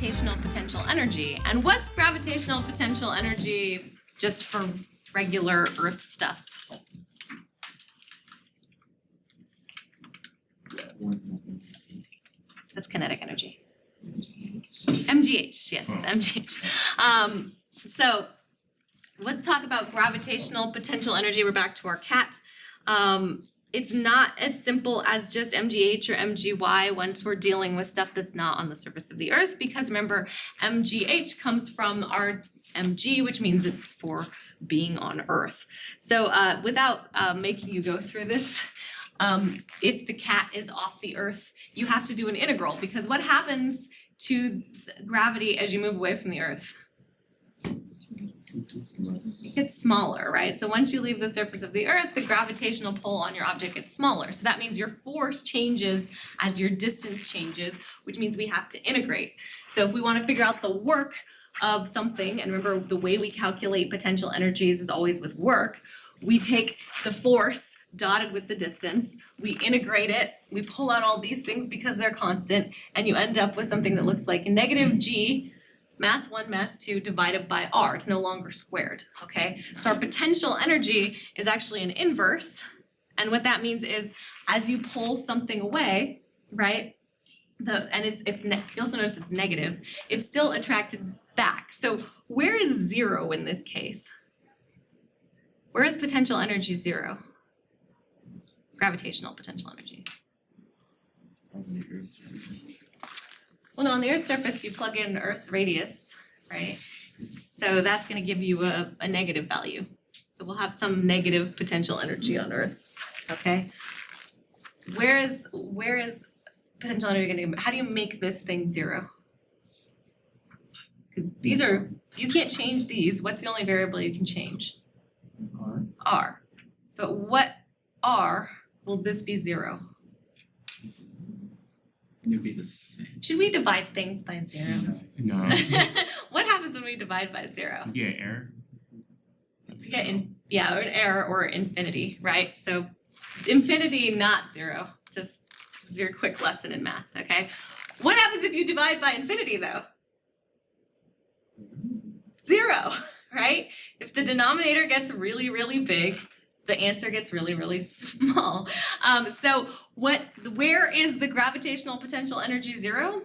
gravitational potential energy. And what's gravitational potential energy just for regular Earth stuff? That's kinetic energy. MGH, yes, MGH. So let's talk about gravitational potential energy. We're back to our cat. It's not as simple as just MGH or MGY once we're dealing with stuff that's not on the surface of the Earth, because remember, MGH comes from our MG, which means it's for being on Earth. So without making you go through this, if the cat is off the Earth, you have to do an integral, because what happens to gravity as you move away from the Earth? It gets smaller, right? So once you leave the surface of the Earth, the gravitational pull on your object gets smaller. So that means your force changes as your distance changes, which means we have to integrate. So if we want to figure out the work of something, and remember the way we calculate potential energies is always with work, we take the force dotted with the distance, we integrate it, we pull out all these things because they're constant, and you end up with something that looks like negative g mass 1, mass 2 divided by r. It's no longer squared, okay? So our potential energy is actually an inverse, and what that means is as you pull something away, right, you also notice it's negative, it's still attracted back. So where is 0 in this case? Where is potential energy 0? Gravitational potential energy. On the Earth's surface. Well, no, on the Earth's surface, you plug in Earth's radius, right? So that's going to give you a negative value. So we'll have some negative potential energy on Earth, okay? Where is potential energy going to, how do you make this thing 0? Because these are, you can't change these. What's the only variable you can change? R. R. So at what R will this be 0? It'll be the same. Should we divide things by 0? No. What happens when we divide by 0? Yeah, error. We get an error or infinity, right? So infinity, not 0. Just this is your quick lesson in math, okay? What happens if you divide by infinity though? 0, right? If the denominator gets really, really big, the answer gets really, really small. So where is the gravitational potential energy 0?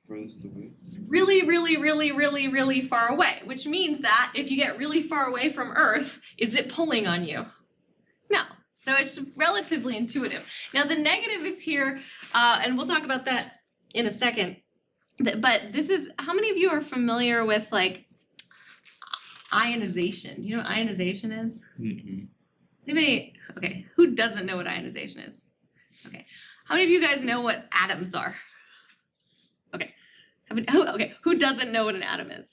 Furthest away. Really, really, really, really, really far away, which means that if you get really far away from Earth, is it pulling on you? No. So it's relatively intuitive. Now the negative is here, and we'll talk about that in a second. But this is, how many of you are familiar with like ionization? Do you know what ionization is? Mm-hmm. Anybody? Okay. Who doesn't know what ionization is? Okay. How many of you guys know what atoms are? Okay. Who doesn't know what an atom is?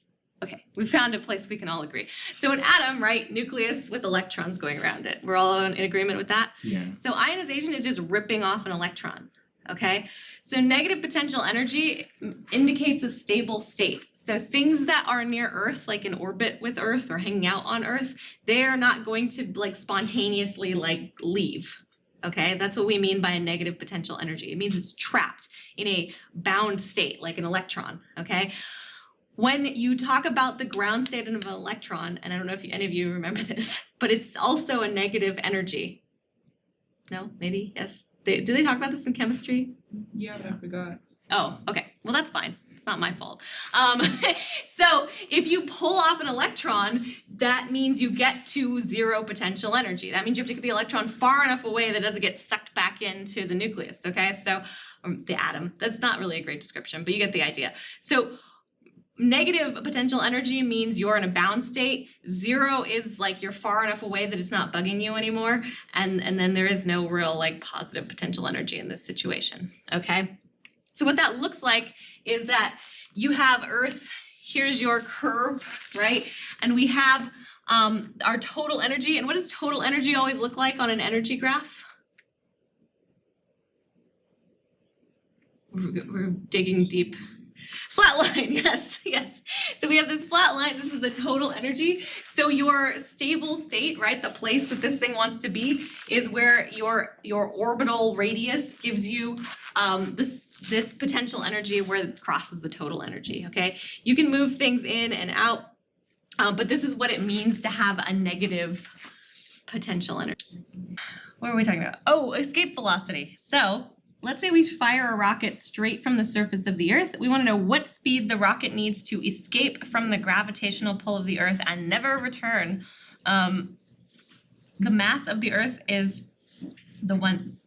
Okay. We found a place we can all agree. So an atom, right? Nucleus with electrons going around it. We're all in agreement with that? Yeah. So ionization is just ripping off an electron. Okay. So negative potential energy indicates a stable state. So things that are near Earth, like in orbit with Earth or hanging out on Earth, they are not going to like spontaneously like leave. Okay, that's what we mean by a negative potential energy. It means it's trapped in a bound state, like an electron. Okay. When you talk about the ground state of an electron, and I don't know if any of you remember this, but it's also a negative energy. No, maybe, yes. Do they talk about this in chemistry? Yeah, but I forgot. Oh, okay. Well, that's fine. It's not my fault. So if you pull off an electron, that means you get to 0 potential energy. That means you have to get the electron far enough away that it doesn't get sucked back into the nucleus, okay? So the atom. That's not really a great description, but you get the idea. So negative potential energy means you're in a bound state. 0 is like you're far enough away that it's not bugging you anymore. And then there is no real like positive potential energy in this situation, okay? So what that looks like is that you have Earth, here's your curve, right? And we have our total energy. And what does total energy always look like on an energy graph? We're digging deep. Flat line, yes, yes. So we have this flat line, this is the total energy. So your stable state, right, the place that this thing wants to be is where your orbital radius gives you this this potential energy where it crosses the total energy, okay? You can move things in and out, but this is what it means to have a negative potential energy. What are we talking about? Oh, escape velocity. So let's say we fire a rocket straight from the surface of the Earth. We want to know what speed the rocket needs to escape from the gravitational pull of the Earth and never return. The mass of the Earth is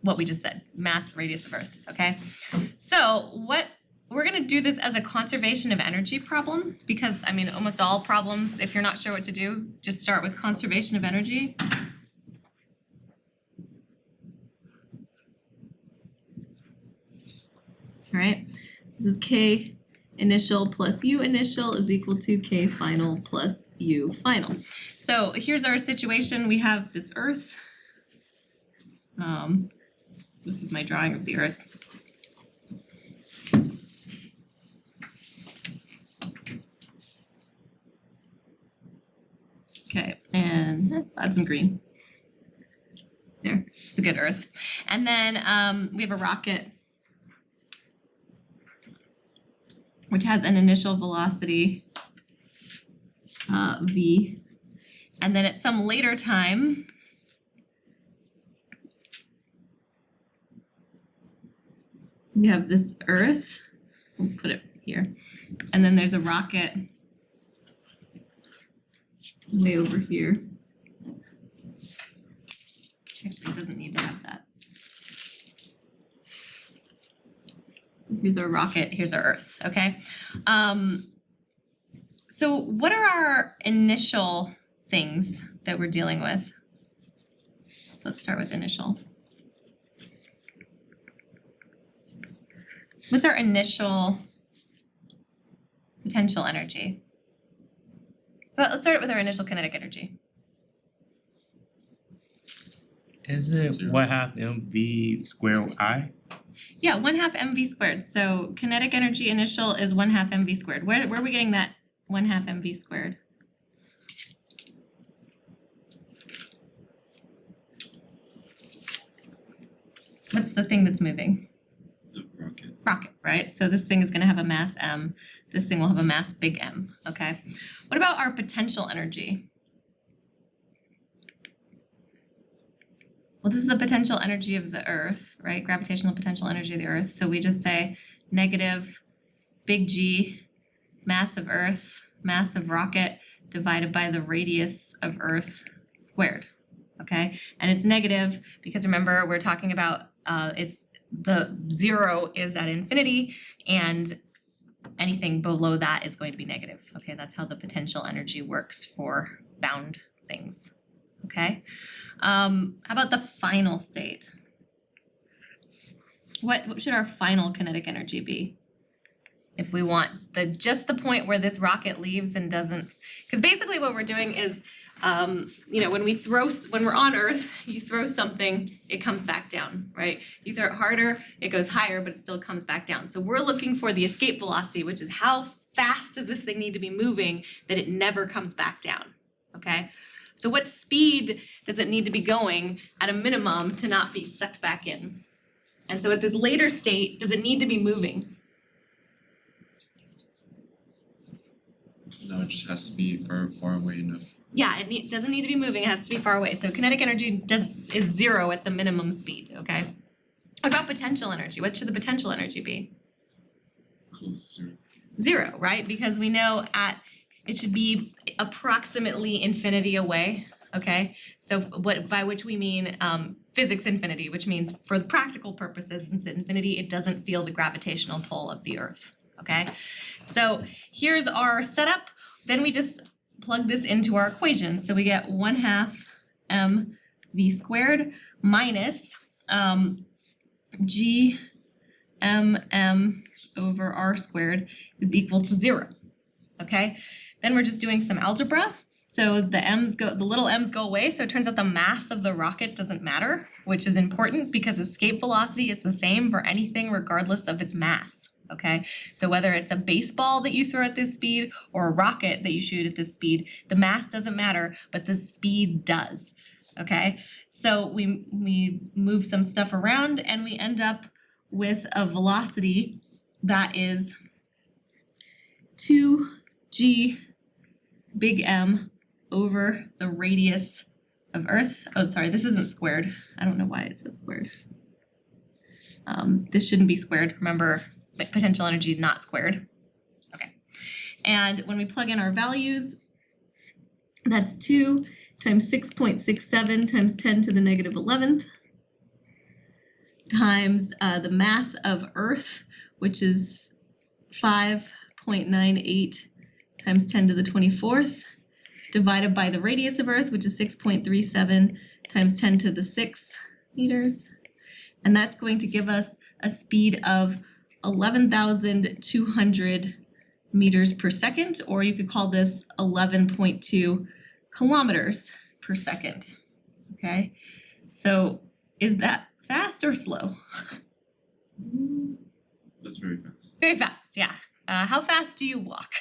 what we just said, mass radius of Earth, okay? So we're gonna do this as a conservation of energy problem because, I mean, almost all problems, if you're not sure what to do, just start with conservation of energy. All right, so this is K initial plus U initial is equal to K final plus U final. So here's our situation. We have this Earth. This is my drawing of the Earth. Okay, and add some green. There, it's a good Earth. And then we have a rocket which has an initial velocity v, and then at some later time, we have this Earth, we'll put it here, and then there's a rocket way over here. Actually, it doesn't need to have that. So here's our rocket, here's our Earth, okay? So what are our initial things that we're dealing with? So let's start with initial. What's our initial potential energy? Well, let's start with our initial kinetic energy. Is it 1/2 mv squared I? Yeah, 1/2 mv squared. So kinetic energy initial is 1/2 mv squared. Where are we getting that 1/2 mv squared? What's the thing that's moving? The rocket. Rocket, right? So this thing is going to have a mass m. This thing will have a mass big M, okay? What about our potential energy? Well, this is the potential energy of the Earth, right? Gravitational potential energy of the Earth. So we just say negative big G, mass of Earth, mass of rocket divided by the radius of Earth squared, okay? And it's negative because remember we're talking about it's the 0 is at infinity and anything below that is going to be negative, okay? That's how the potential energy works for bound things, okay? How about the final state? What should our final kinetic energy be? If we want just the point where this rocket leaves and doesn't, because basically what we're doing is, when we're on Earth, you throw something, it comes back down, right? You throw it harder, it goes higher, but it still comes back down. So we're looking for the escape velocity, which is how fast does this thing need to be moving that it never comes back down, okay? So what speed does it need to be going at a minimum to not be sucked back in? And so at this later state, does it need to be moving? No, it just has to be far away enough. Yeah, it doesn't need to be moving, it has to be far away. So kinetic energy is 0 at the minimum speed, okay? What about potential energy? What should the potential energy be? Close to 0. 0, right? Because we know it should be approximately infinity away, okay? So by which we mean physics infinity, which means for the practical purposes, since infinity, it doesn't feel the gravitational pull of the Earth, okay? So here's our setup. Then we just plug this into our equation. So we get 1/2 mv squared minus g m over r squared is equal to 0, okay? Then we're just doing some algebra. So the little m's go away, so it turns out the mass of the rocket doesn't matter, which is important because escape velocity is the same for anything regardless of its mass, okay? So whether it's a baseball that you throw at this speed or a rocket that you shoot at this speed, the mass doesn't matter, but the speed does, okay? So we move some stuff around and we end up with a velocity that is 2g big M over the radius of Earth. Oh, sorry, this isn't squared. I don't know why it says squared. This shouldn't be squared. Remember, potential energy is not squared. Okay. And when we plug in our values, that's 2 times 6.67 times 10 to the negative 11th times the mass of Earth, which is 5.98 times 10 to the 24th, divided by the radius of Earth, which is 6.37 times 10 to the 6 meters. And that's going to give us a speed of 11,200 meters per second, or you could call this 11.2 kilometers per second. Okay, so is that fast or slow? That's very fast. Very fast, yeah. How fast do you walk?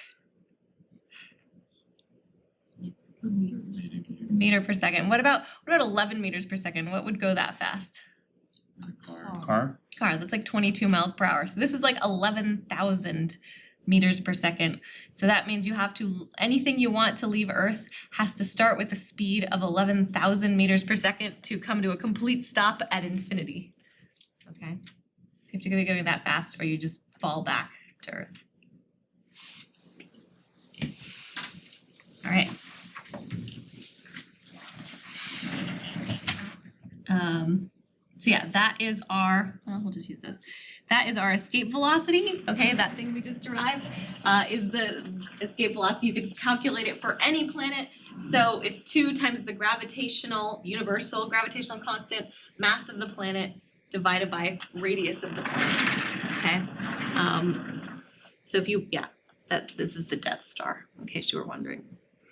Meter per second. What about 11 meters per second? What would go that fast? A car. Car? Car, that's like 22 miles per hour. So this is like 11,000 meters per second. So that means you have to, anything you want to leave Earth has to start with a speed of 11,000 meters per second to come to a complete stop at infinity. Okay? So you have to be going that fast or you just fall back to Earth. All right. So yeah, that is our, well, we'll just use this. That is our escape velocity, okay? That thing we just derived is the escape velocity. You could calculate it for any planet. So it's 2 times the universal gravitational constant mass of the planet divided by radius of the planet, okay? So if you, this is the Death Star, in case you were wondering.